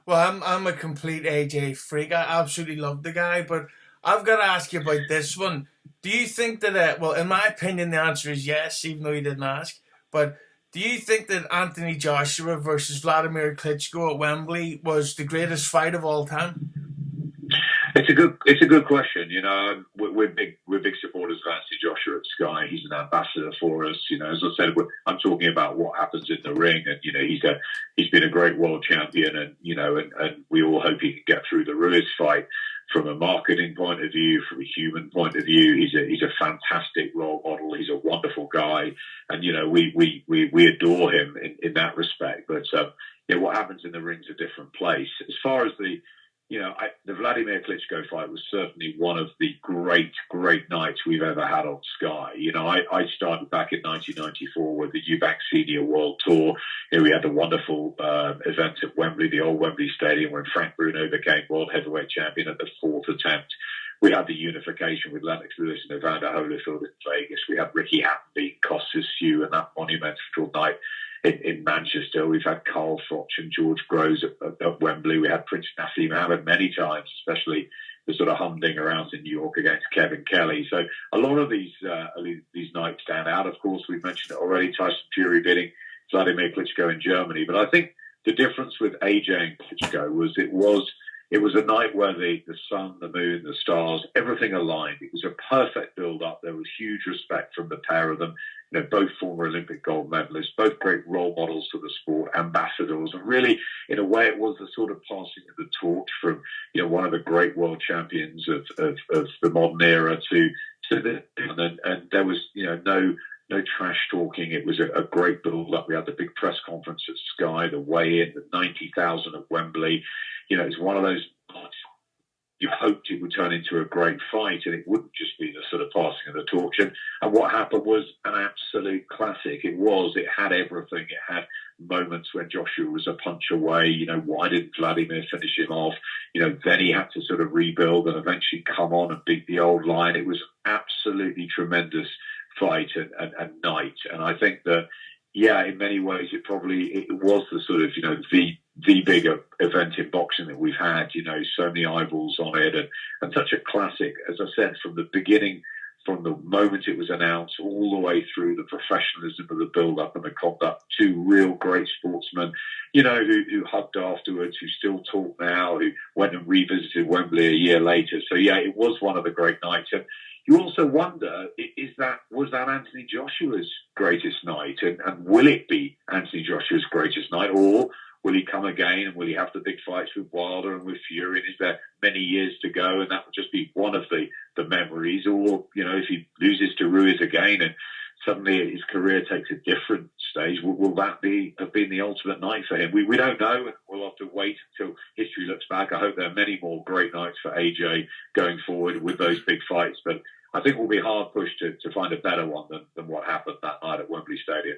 Well, I'm a complete AJ freak. I absolutely love the guy, but I've got to ask you about this one. Do you think that? Well, in my opinion, the answer is yes, even though you didn't ask. But do you think that Anthony Joshua versus Vladimir Klitschko at Wembley was the greatest fight of all time? It's a good question. We're big supporters of Anthony Joshua at Sky. He's an ambassador for us. As I said, I'm talking about what happens in the ring, and he's been a great world champion, and we all hope he can get through the Ruiz fight. From a marketing point of view, from a human point of view, he's a fantastic role model. He's a wonderful guy, and we adore him in that respect. But what happens in the ring's a different place. As far as the Vladimir Klitschko fight was certainly one of the great nights we've ever had on Sky. I started back in 1994 with the Eubank Senior World Tour. We had the wonderful event at Wembley, the old Wembley Stadium, when Frank Bruno became world heavyweight champion at the fourth attempt. We had the unification with Lennox Lewis and Evander Holyfield in Vegas. We had Ricky Hatton beating Costas Hugh in that monumental night in Manchester. We've had Carl Froch and George Groves at Wembley. We had Prince Nassim Mohammed many times, especially the sort of humdinger out in New York against Kevin Kelly. So a lot of these nights stand out. Of course, we've mentioned it already, Tyson Fury beating Vladimir Klitschko in Germany. But I think the difference with AJ and Klitschko was it was a night where the sun, the moon, the stars, everything aligned. It was a perfect build-up. There was huge respect from the pair of them. Both former Olympic gold medalists, both great role models for the sport, ambassadors, and really, in a way, it was the sort of passing of the torch from one of the great world champions of the modern era to the and there was no trash talking. It was a great build-up. We had the big press conference at Sky, the weigh-in, the 90,000 at Wembley. It's one of those nights you hoped it would turn into a great fight and it wouldn't just be the sort of passing of the torch. And what happened was an absolute classic. It had everything. It had moments when Joshua was a punch away. Why didn't Vladimir finish him off? Then he had to sort of rebuild and eventually come on and beat the old line. It was absolutely tremendous fight and night. And I think that, in many ways, it was the sort of, the bigger event in boxing that we've had, so many eyeballs on it and such a classic, as I said, from the beginning, from the moment it was announced all the way through the professionalism of the build-up and the conduct. Two real great sportsmen, who hugged afterwards, who still talk now, who went and revisited Wembley a year later. So, it was one of the great nights. And you also wonder, was that Anthony Joshua's greatest night? And will it be Anthony Joshua's greatest night? Or will he come again and will he have the big fights with Wilder and with Fury? And is there many years to go? And that would just be one of the memories. Or, if he loses to Ruiz again and suddenly his career takes a different stage, will that have been the ultimate night for him? We don't know, and we'll have to wait until history looks back. I hope there are many more great nights for AJ going forward with those big fights, but I think we'll be hard pushed to find a better one than what happened that night at Wembley Stadium.